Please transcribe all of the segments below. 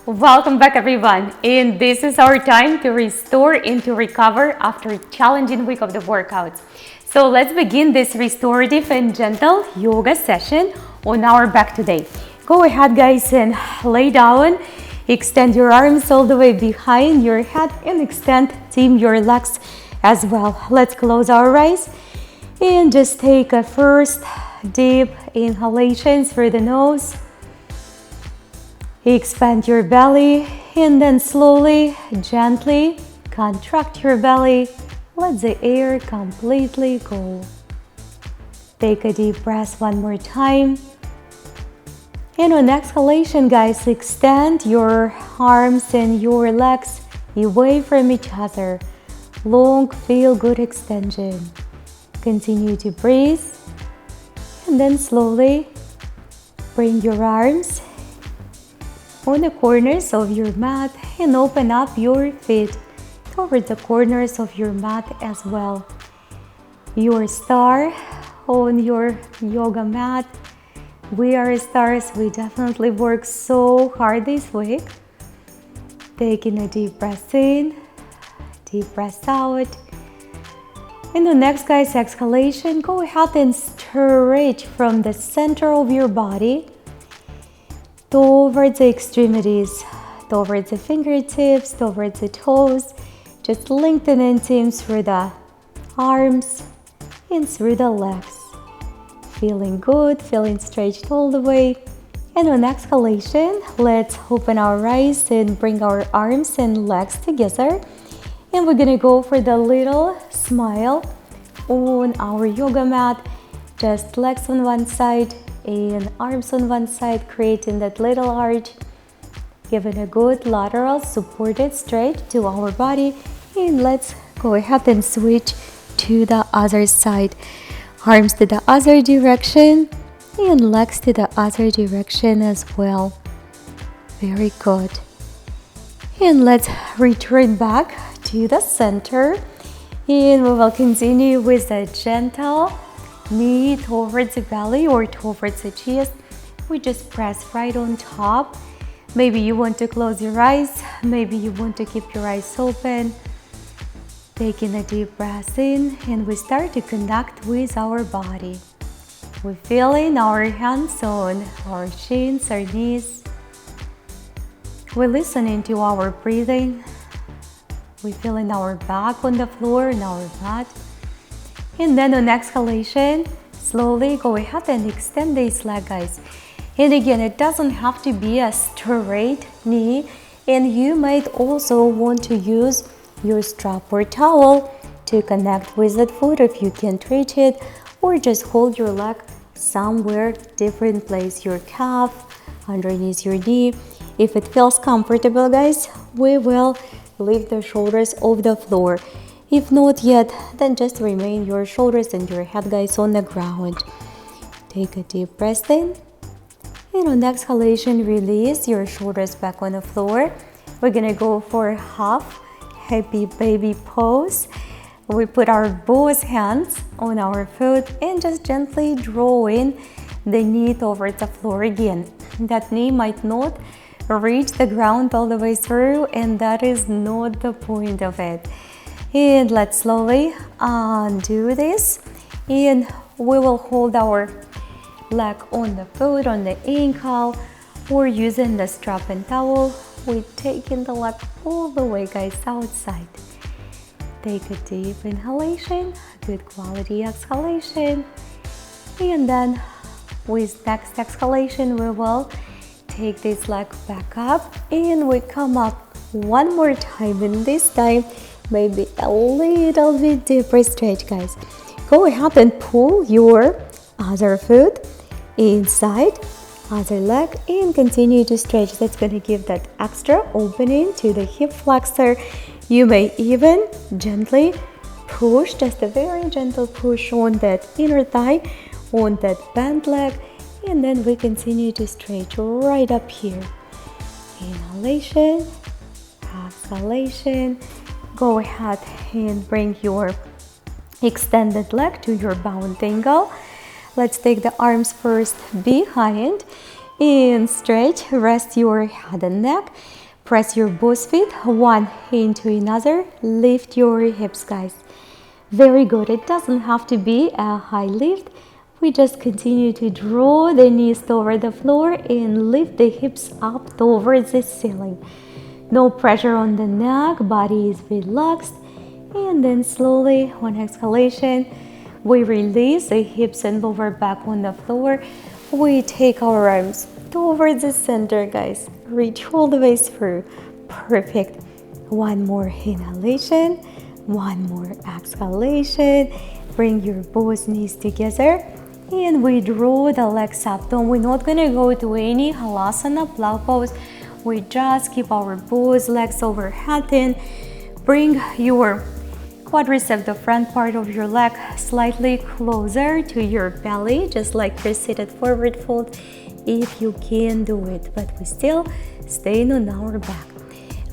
Welcome back everyone, and this is our time to restore and to recover after a challenging week of the workouts. So let's begin this restorative and gentle yoga session on our back today. Go ahead guys and lay down, extend your arms all the way behind your head and extend your legs as well. Let's close our eyes and just take a first deep inhalation through the nose. Expand your belly and then slowly, gently contract your belly. Let the air completely go. Take a deep breath one more time. And on exhalation, guys, extend your arms and your legs away from each other. Long, feel good extension. Continue to breathe. And then slowly bring your arms on the corners of your mat and open up your feet toward the corners of your mat as well. Your star on your yoga mat. We are stars. We definitely work so hard this week. Taking a deep breath in, deep breath out. And the next, guys, exhalation, go ahead and stretch from the center of your body towards the extremities, towards the fingertips, towards the toes. Just lengthening through the arms and through the legs. Feeling good, feeling stretched all the way. And on exhalation, let's open our eyes and bring our arms and legs together. And we're gonna go for the little smile on our yoga mat. Just legs on one side and arms on one side, creating that little arch, giving a good lateral supported stretch to our body. And let's go ahead and switch to the other side. Arms to the other direction and legs to the other direction as well. Very good. And let's return back to the center. And we will continue with a gentle knee towards the belly or towards the chest. We just press right on top. Maybe you want to close your eyes. Maybe you want to keep your eyes open. Taking a deep breath in, and we start to connect with our body. We're feeling our hands on our shins, our knees. We're listening to our breathing. We're feeling our back on the floor and our mat. And then on exhalation, slowly go ahead and extend this leg, guys. And again, it doesn't have to be a straight knee. And you might also want to use your strap or towel to connect with that foot if you can't reach it, or just hold your leg somewhere different place, your calf, underneath your knee. If it feels comfortable, guys, we will lift the shoulders off the floor. If not yet, then just remain your shoulders and your head, guys, on the ground. Take a deep breath in. And on exhalation, release your shoulders back on the floor. We're gonna go for half happy baby pose. We put our both hands on our foot and just gently draw in the knee towards the floor again. That knee might not reach the ground all the way through, and that is not the point of it. And let's slowly undo this, and we will hold our leg on the foot, on the ankle, or using the strap and towel. We're taking the leg all the way, guys, outside. Take a deep inhalation, good quality exhalation, and then with next exhalation, we will take this leg back up, and we come up one more time, and this time maybe a little bit deeper stretch, guys. Go ahead and pull your other foot inside, other leg, and continue to stretch. That's going to give that extra opening to the hip flexor. You may even gently push, just a very gentle push on that inner thigh, on that bent leg, and then we continue to stretch right up here. Inhalation, exhalation. Go ahead and bring your extended leg to your bound angle. Let's take the arms first behind and stretch. Rest your head and neck. Press your both feet one into another. Lift your hips, guys. Very good. It doesn't have to be a high lift. We just continue to draw the knees toward the floor and lift the hips up towards the ceiling. No pressure on the neck, body is relaxed. And then slowly, on exhalation, we release the hips and lower back on the floor. We take our arms towards the center, guys. Reach all the way through. Perfect. One more inhalation. One more exhalation. Bring your both knees together. And we draw the legs up. We're not going to go to any halasana, plow pose. We just keep our both legs overhead and bring your quadricep, the front part of your leg, slightly closer to your belly, just like your seated forward fold, if you can do it. But we still staying on our back.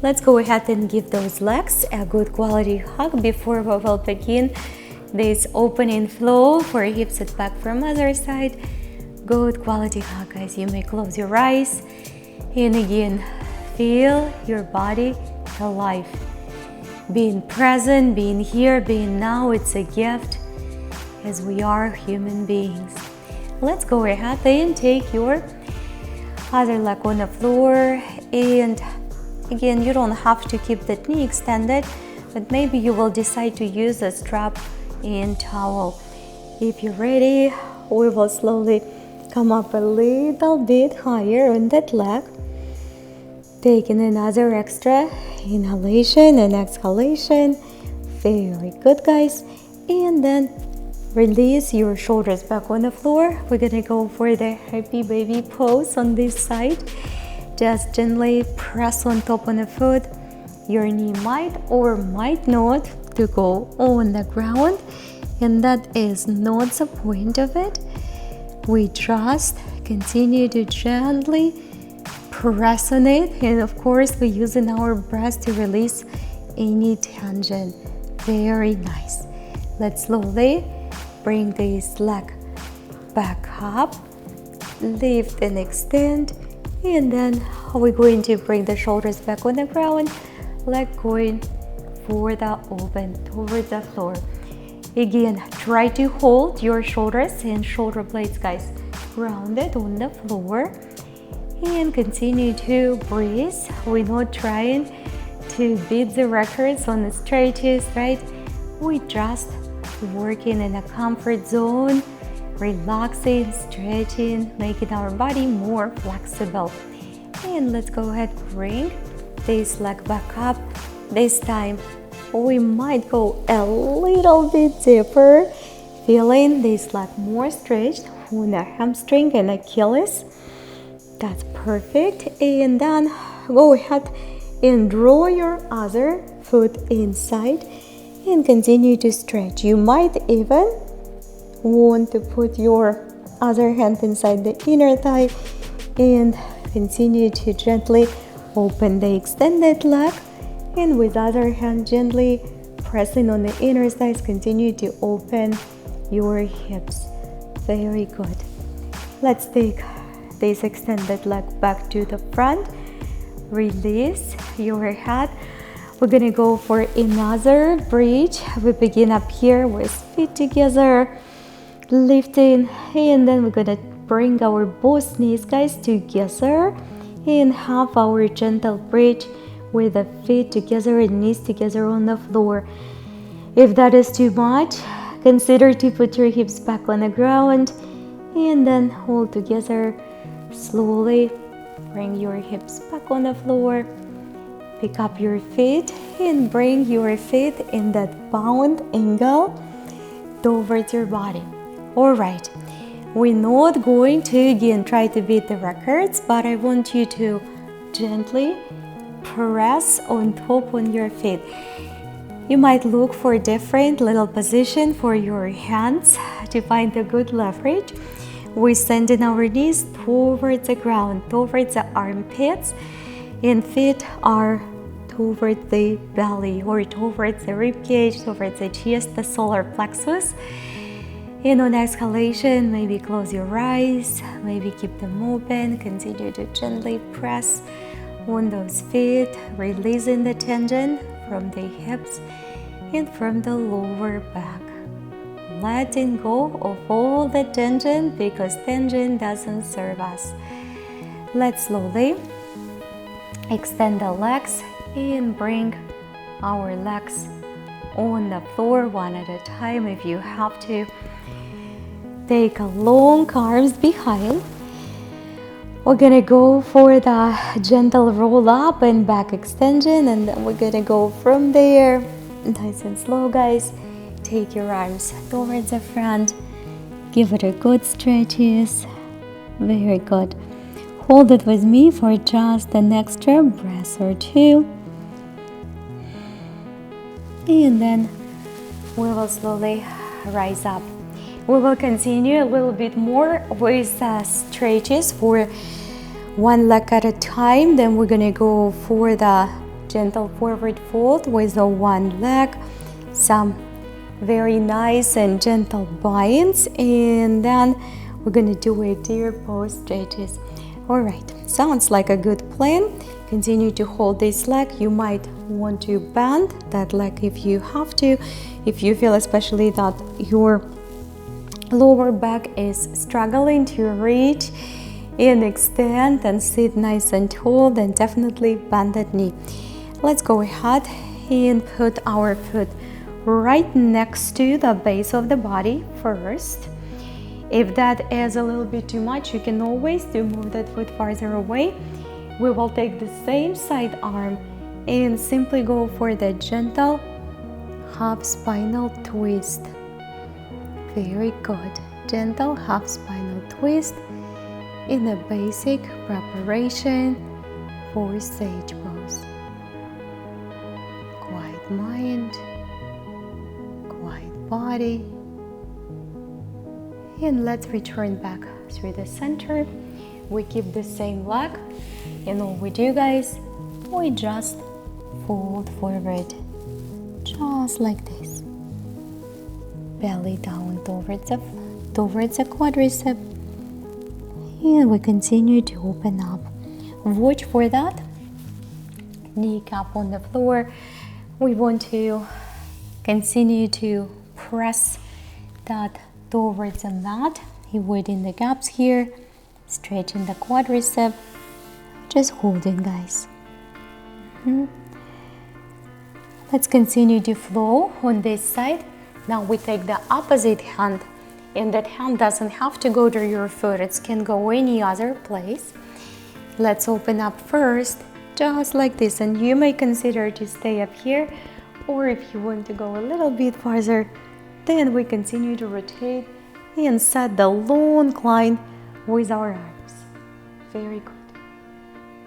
Let's go ahead and give those legs a good quality hug before we will begin this opening flow for hips and back from other side. Good quality hug, guys. You may close your eyes and again feel your body alive. Being present, being here, being now, it's a gift as we are human beings. Let's go ahead and take your other leg on the floor, and again, you don't have to keep that knee extended, but maybe you will decide to use a strap and towel. If you're ready, we will slowly come up a little bit higher on that leg. Taking another extra inhalation and exhalation. Very good, guys. And then release your shoulders back on the floor. We're gonna go for the happy baby pose on this side. Just gently press on top of the foot. Your knee might or might not to go on the ground, and that is not the point of it. We just continue to gently press on it, and of course we're using our breath to release any tension. Very nice. Let's slowly bring this leg back up, lift and extend, and then we're going to bring the shoulders back on the ground, leg going for the open towards the floor. Again, try to hold your shoulders and shoulder blades, guys, grounded on the floor, and continue to breathe. We're not trying to beat the records on the stretches, right? We just working in a comfort zone, relaxing, stretching, making our body more flexible. And let's go ahead, bring this leg back up. This time we might go a little bit deeper, feeling this leg more stretched on the hamstring and Achilles. That's perfect. And then go ahead and draw your other foot inside and continue to stretch. You might even want to put your other hand inside the inner thigh and continue to gently open the extended leg, and with other hand gently pressing on the inner thighs, continue to open your hips. Very good. Let's take this extended leg back to the front. Release your head. We're gonna go for another bridge. We begin up here with feet together, lifting, and then we're gonna bring our both knees, guys, together and have our gentle bridge with the feet together and knees together on the floor. If that is too much, consider to put your hips back on the ground and then hold together. Slowly bring your hips back on the floor. Pick up your feet and bring your feet in that bound angle towards your body. All right, we're not going to again try to beat the records, but I want you to gently press on top on your feet. You might look for a different little position for your hands to find a good leverage. We're sending our knees towards the ground, towards the armpits, and feet are towards the belly or towards the rib cage, towards the chest, the solar plexus. And on exhalation, maybe close your eyes, maybe keep them open. Continue to gently press on those feet, releasing the tension from the hips and from the lower back. Letting go of all the tension, because tension doesn't serve us. Let's slowly extend the legs and bring our legs on the floor one at a time. If you have to, take long arms behind. We're gonna go for the gentle roll up and back extension, and then we're gonna go from there nice and slow, guys. Take your arms towards the front, give it a good stretches. Very good. Hold it with me for just an extra breath or two, and then we will slowly rise up. We will continue a little bit more with stretches for one leg at a time. Then we're gonna go for the gentle forward fold with the one leg, some very nice and gentle binds, and then we're gonna do a deer pose stretches. All right, sounds like a good plan. Continue to hold this leg. You might want to bend that leg if you have to, if you feel especially that your lower back is struggling to reach and extend and sit nice and tall, then definitely bend that knee. Let's go ahead and put our foot right next to the base of the body first. If that is a little bit too much, you can always move that foot farther away. We will take the same side arm and simply go for the gentle half spinal twist. Very good. Gentle half spinal twist in a basic preparation for sage pose. Quiet mind, quiet body. And let's return back through the center. We keep the same leg, and all we do, guys, we just fold forward, just like this. Belly down towards the quadricep, and we continue to open up. Watch for that kneecap on the floor. We want to continue to press that towards the mat, avoiding the gaps here, stretching the quadricep, just holding, guys. Let's continue to flow on this side. Now we take the opposite hand, and that hand doesn't have to go to your foot, it can go any other place. Let's open up first, just like this, and you may consider to stay up here, or if you want to go a little bit farther, then we continue to rotate and set the long line with our arms. Very good.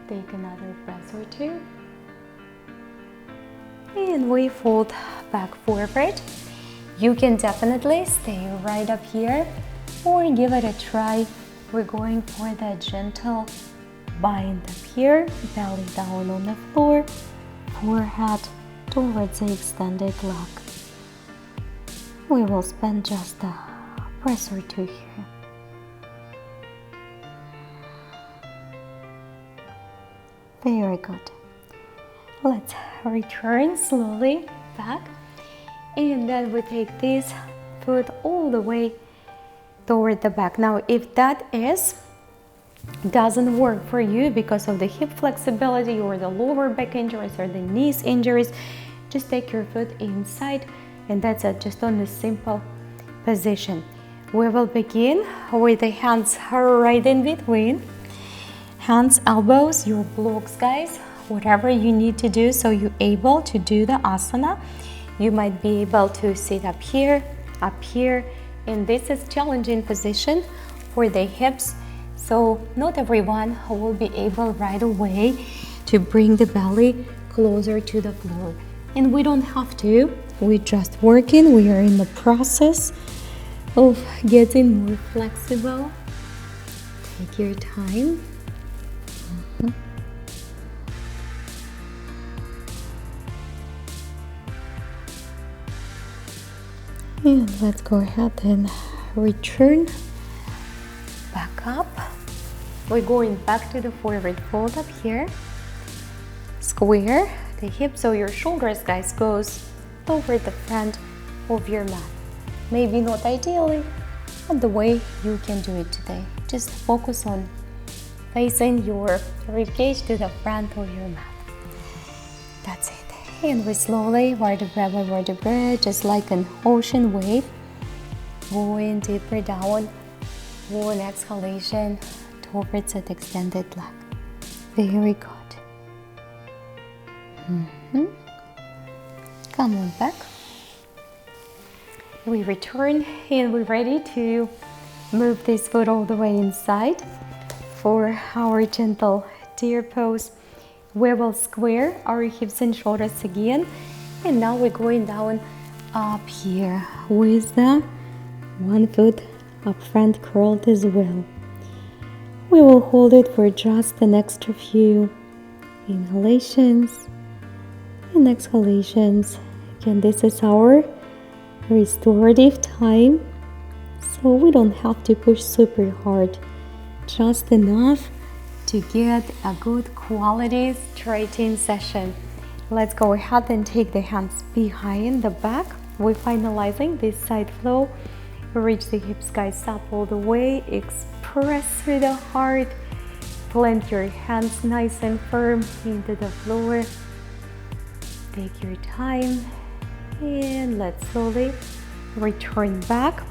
Take another breath or two. And we fold back forward. You can definitely stay right up here or give it a try. We're going for the gentle bind up here, belly down on the floor, forehead towards the extended leg. We will spend just a breath or two here. Very good. Let's return slowly back, and then we take this foot all the way toward the back. Now, if that doesn't work for you because of the hip flexibility or the lower back injuries or the knees injuries, just take your foot inside, and that's it, just on the simple position. We will begin with the hands right in between. Hands, elbows, your blocks, guys, whatever you need to do so you're able to do the asana. You might be able to sit up here, and this is challenging position for the hips. So not everyone will be able right away to bring the belly closer to the floor. And we don't have to, we're just working, we are in the process of getting more flexible. Take your time. And let's go ahead and return back up. We're going back to the forward fold up here. Square the hips so your shoulders, guys, goes over the front of your mat. Maybe not ideally, but the way you can do it today. Just focus on facing your ribcage to the front of your mat. That's it. And we slowly, vertebra by vertebra, just like an ocean wave, going deeper down. One exhalation towards that extended leg. Very good. Come on back. We return and we're ready to move this foot all the way inside for our gentle deer pose. We will square our hips and shoulders again, and now we're going down up here with the one foot up front curled as well. We will hold it for just an extra few inhalations and exhalations. Again, this is our restorative time, so we don't have to push super hard, just enough to get a good quality stretching session. Let's go ahead and take the hands behind the back. We're finalizing this side flow. Reach the hips, guys, up all the way. Express through the heart. Plant your hands nice and firm into the floor. Take your time and let's slowly return back.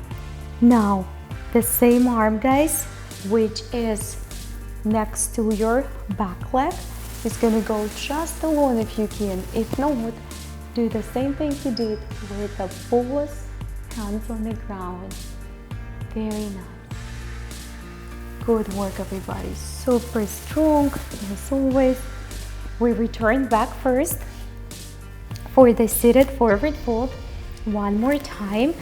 Now, the same arm, guys, which is next to your back leg, is gonna go just alone if you can. If not, do the same thing you did with the both hands on the ground. Very nice. Good work, everybody. Super strong as always. We return back first for the seated forward fold. One more time.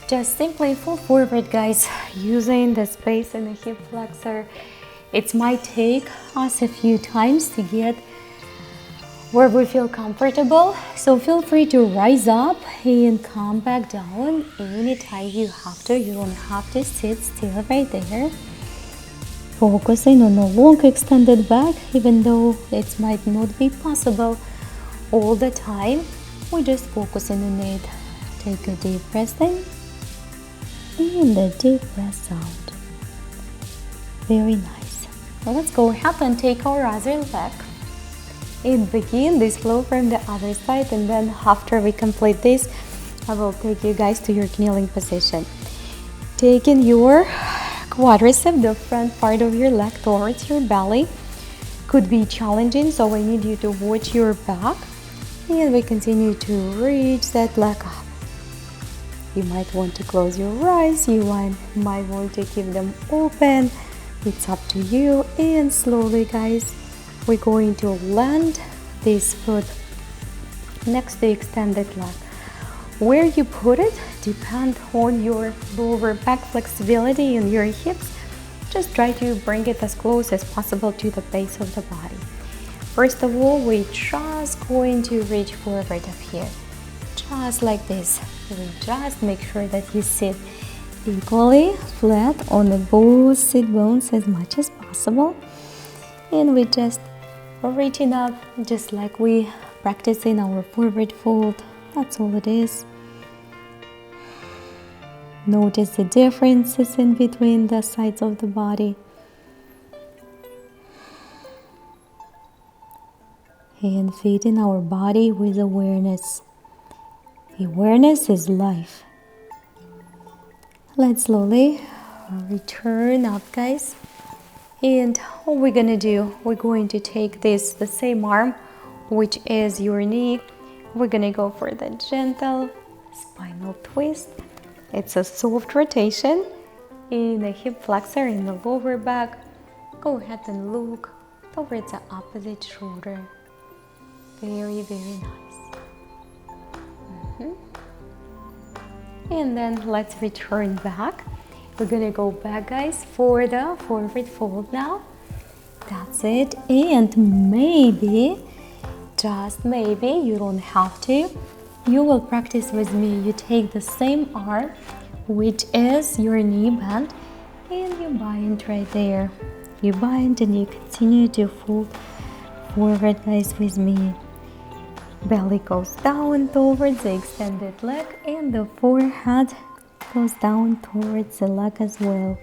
Just simply fall forward, guys, using the space in the hip flexor. It might take us a few times to get where we feel comfortable, so feel free to rise up and come back down anytime you have to. You don't have to sit still right there. Focusing on a long extended back, even though it might not be possible all the time. We're just focusing on it. Take a deep breath in and a deep breath out. Very nice. Now let's go ahead and take our other leg and begin this flow from the other side, and then after we complete this, I will take you guys to your kneeling position. Taking your quadricep, the front part of your leg, towards your belly. Could be challenging, so I need you to watch your back, and we continue to reach that leg up. You might want to close your eyes, you might want to keep them open. It's up to you. And slowly, guys, we're going to land this foot next to the extended leg. Where you put it depends on your lower back flexibility and your hips. Just try to bring it as close as possible to the base of the body. First of all, we're just going to reach forward up here, just like this. We just make sure that you sit equally flat on the both sit bones as much as possible, and we just reaching up just like we practice in our forward fold. That's all it is. Notice the differences in between the sides of the body, and feeding our body with awareness. Awareness is life. Let's slowly return up, guys. And what we're gonna do, we're going to take this, the same arm, which is your knee. We're gonna go for the gentle spinal twist. It's a soft rotation in the hip flexor in the lower back. Go ahead and look towards the opposite shoulder. Very, very nice. And then let's return back. We're gonna go back, guys, for the forward fold now. That's it. And maybe, just maybe, you don't have to. You will practice with me. You take the same arm, which is your knee bend, and you bind right there. You bind and you continue to fold forward, guys, with me. Belly goes down towards the extended leg, and the forehead goes down towards the leg as well.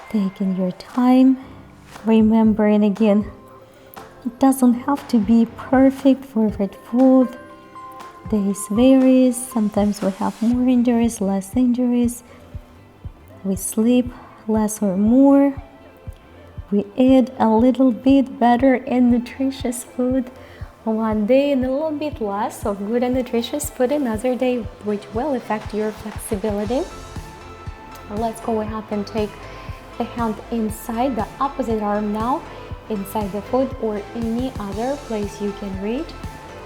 Taking your time, remembering again, it doesn't have to be perfect forward fold. Days varies. Sometimes we have more injuries, less injuries. We sleep less or more. We eat a little bit better and nutritious food one day, and a little bit less of good and nutritious food another day, which will affect your flexibility. Let's go ahead and take the hand inside the opposite arm now, inside the foot or any other place you can reach.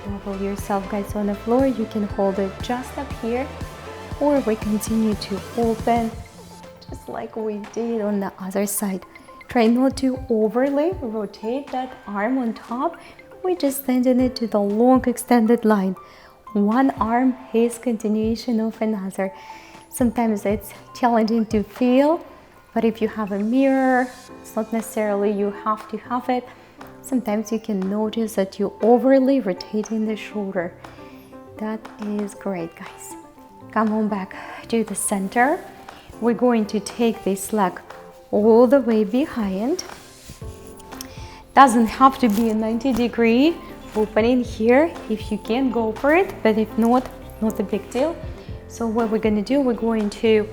Level yourself, guys, on the floor. You can hold it just up here, or we continue to open just like we did on the other side. Try not to overly rotate that arm on top. We just extending it to the long extended line. One arm is continuation of another. Sometimes it's challenging to feel, but if you have a mirror, it's not necessarily you have to have it. Sometimes you can notice that you overly rotating the shoulder. That is great, guys. Come on back to the center. We're going to take this leg all the way behind. Doesn't have to be a 90-degree opening here. If you can, go for it, but if not, not a big deal. So what we're going to do, we're going to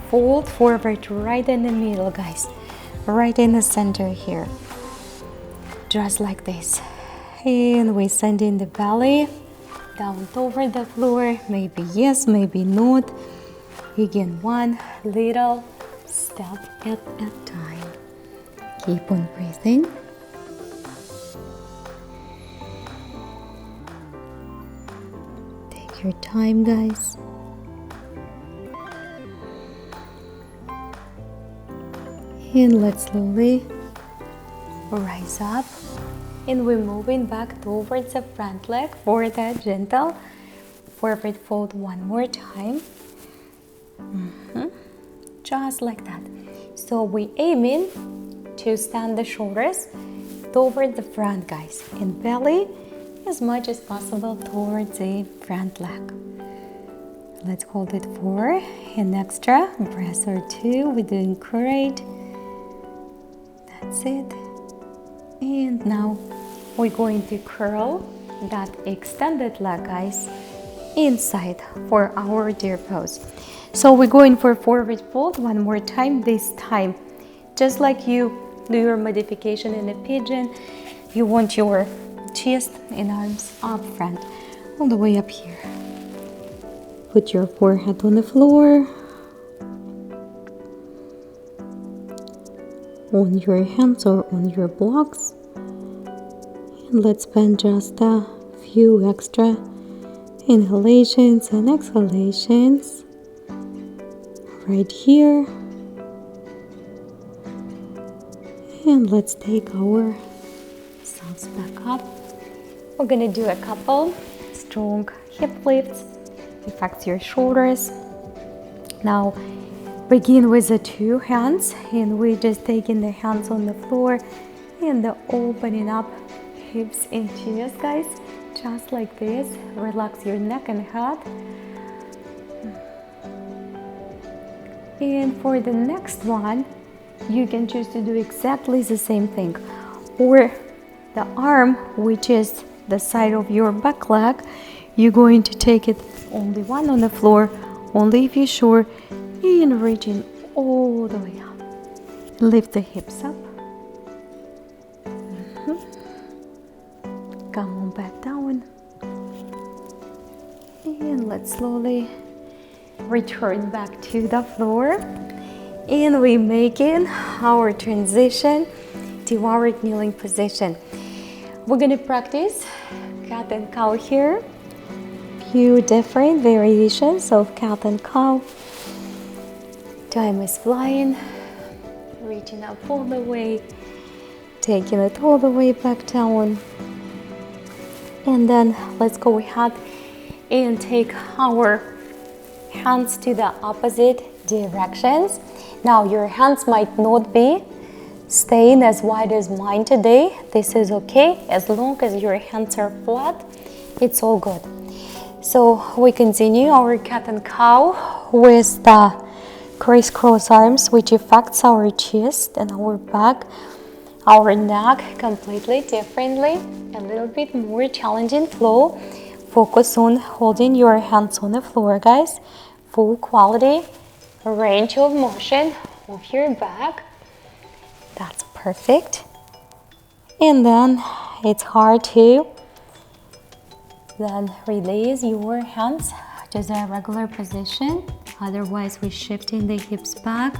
fold forward right in the middle, guys, right in the center here, just like this. And we send in the belly down over the floor. Maybe yes, maybe not. Again, one little step at a time. Keep on breathing. Take your time, guys. And let's slowly rise up, and we're moving back towards the front leg for that gentle forward fold one more time. Just like that. So we aiming to stand the shoulders toward the front, guys, and belly as much as possible towards the front leg. Let's hold it for an extra breath or two. We're doing great. That's it. And now we're going to curl that extended leg, guys, inside for our deer pose. So we're going for forward fold one more time. This time, just like you do your modification in a pigeon, you want your chest and arms up front, all the way up here. Put your forehead on the floor, on your hands or on your blocks, and let's spend just a few extra inhalations and exhalations right here. And let's take ourselves back up. We're gonna do a couple strong hip lifts, affects your shoulders. Now begin with the two hands, and we're just taking the hands on the floor and the opening up hips and chest, guys, just like this. Relax your neck and head. And for the next one, you can choose to do exactly the same thing, or the arm, which is the side of your back leg, you're going to take it only one on the floor, only if you're sure, and reaching all the way up. Lift the hips up. Come on back down. And let's slowly return back to the floor. And we're making our transition to our kneeling position. We're gonna practice cat and cow here. Few different variations of cat and cow. Time is flying. Reaching up all the way, taking it all the way back down. And then let's go ahead and take our hands to the opposite directions. Now your hands might not be staying as wide as mine today. This is okay. As long as your hands are flat, it's all good. So we continue our cat and cow with the crisscross arms, which affects our chest and our back, our neck completely differently, a little bit more challenging flow. Focus on holding your hands on the floor, guys. Full quality range of motion of your back. That's perfect. And then it's hard to then release your hands to the regular position. Otherwise, we're shifting the hips back.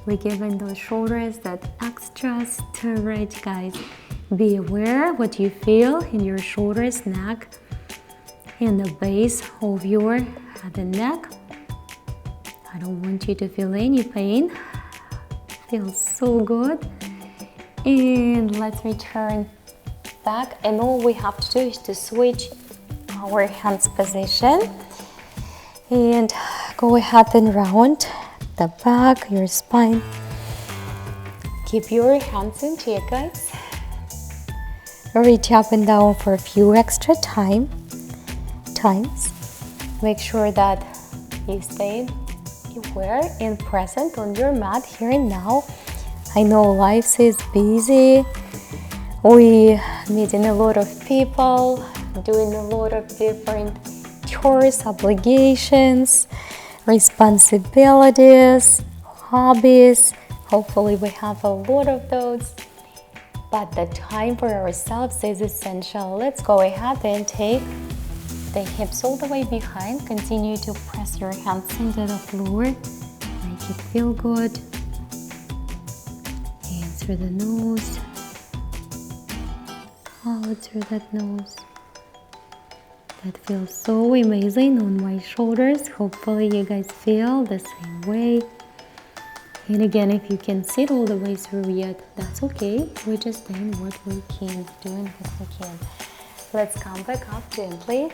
We're giving those shoulders that extra stretch, guys. Be aware what you feel in your shoulders, neck, and the base of your head and neck. I don't want you to feel any pain. Feels so good. And let's return back. And all we have to do is to switch our hands position and go ahead and round the back, your spine. Keep your hands in check, guys. Reach up and down for a few extra times. Make sure that you stay aware and present on your mat here and now. I know life is busy. We meeting a lot of people, doing a lot of different chores, obligations, responsibilities, hobbies. Hopefully we have a lot of those, but the time for ourselves is essential. Let's go ahead and take the hips all the way behind. Continue to press your hands into the floor. Make it feel good. In through the nose, out through that nose. That feels so amazing on my shoulders. Hopefully you guys feel the same way. And again, if you can sit all the way through yet, that's okay. We're just doing what we can, doing what we can. Let's come back up gently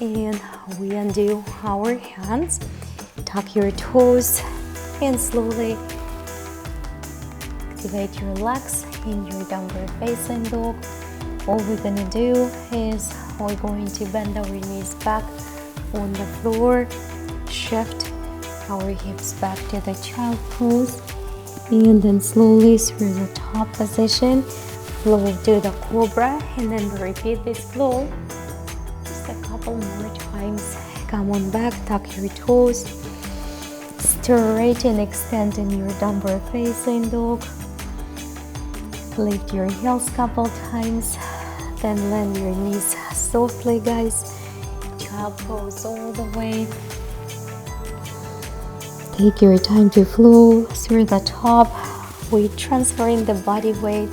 and we undo our hands. Tuck your toes and slowly activate your legs in your downward facing dog. All we're gonna do is we're going to bend our knees back on the floor, shift our hips back to the child pose, and then slowly through the top position, flow to the cobra, and then repeat this flow just a couple more times. Come on back, tuck your toes, straight and extend in your downward facing dog. Lift your heels a couple times, then land your knees softly, guys. Child pose all the way. Take your time to flow through the top. We're transferring the body weight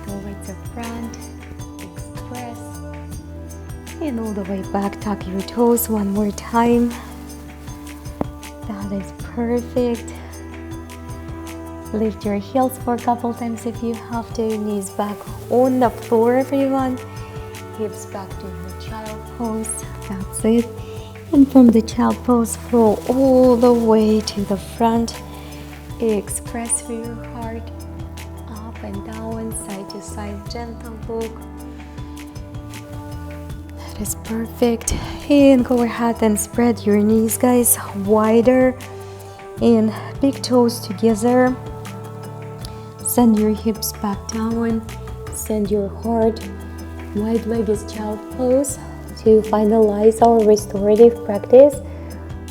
towards the front. Express. And all the way back. Tuck your toes one more time. That is perfect. Lift your heels for a couple times if you have to. Knees back on the floor, everyone. Hips back to your child pose. That's it. And from the child pose, flow all the way to the front. Express through your heart. Up and down, side to side, gentle look. That is perfect. And go ahead and spread your knees, guys, wider. And big toes together. Send your hips back down. Send your heart. Wide leg is child pose to finalize our restorative practice,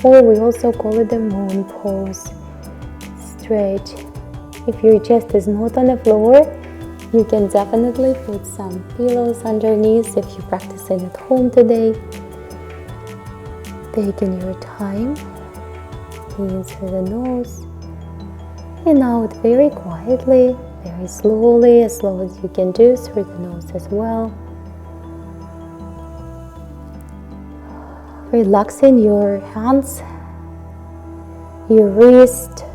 or we also call it the moon pose. Stretch. If your chest is not on the floor, you can definitely put some pillows underneath if you're practicing at home today. Taking your time. In through the nose and out very quietly, very slowly, as slow as you can do through the nose as well. Relaxing your hands, your wrist,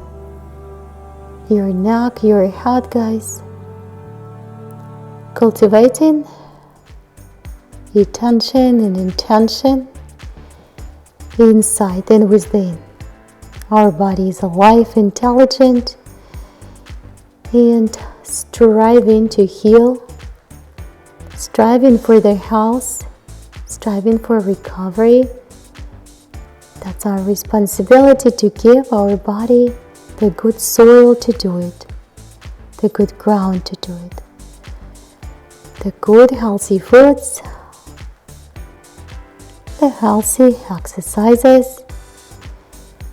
your neck, your head, guys. Cultivating the tension and intention inside and within. Our body is alive, intelligent, and striving to heal, striving for their health, striving for recovery. That's our responsibility, to give our body the good soil to do it, the good ground to do it, the good healthy foods, the healthy exercises,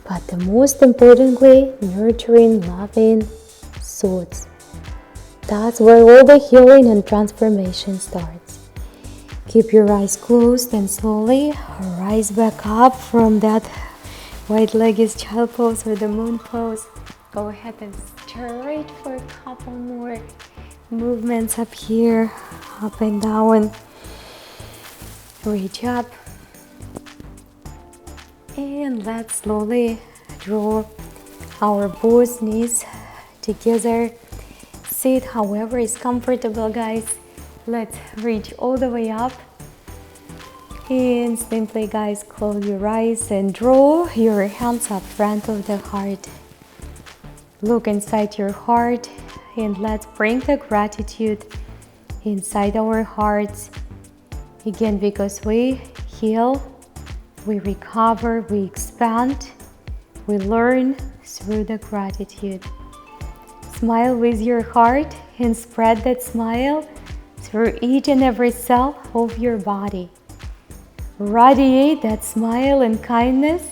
but the most importantly, nurturing, loving thoughts. That's where all the healing and transformation starts. Keep your eyes closed and slowly rise back up from that wide-legged child pose or the moon pose. Go ahead and straight for a couple more movements up here, up and down. Reach up. And let's slowly draw our both knees together. Sit however is comfortable, guys. Let's reach all the way up. And simply, guys, close your eyes and draw your hands up front of the heart. Look inside your heart and let's bring the gratitude inside our hearts. Again, because we heal, we recover, we expand, we learn through the gratitude. Smile with your heart and spread that smile through each and every cell of your body. Radiate that smile and kindness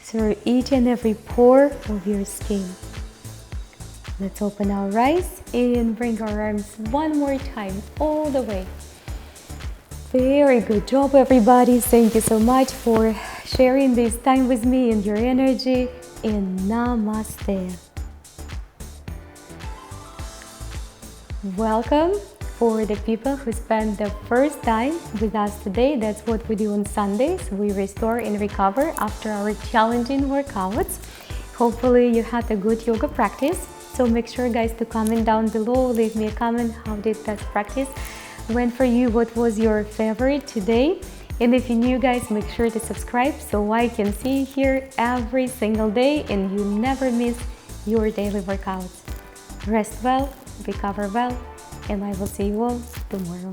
through each and every pore of your skin. Let's open our eyes and bring our arms one more time all the way. Very good job, everybody. Thank you so much for sharing this time with me and your energy. And namaste. Welcome for the people who spent the first time with us today. That's what we do on Sundays. We restore and recover after our challenging workouts. Hopefully you had a good yoga practice. So make sure, guys, to comment down below. Leave me a comment. How did that practice went for you? What was your favorite today? And if you're new, guys, make sure to subscribe so I can see you here every single day and you never miss your daily workouts. Rest well, recover well, and I will see you all tomorrow.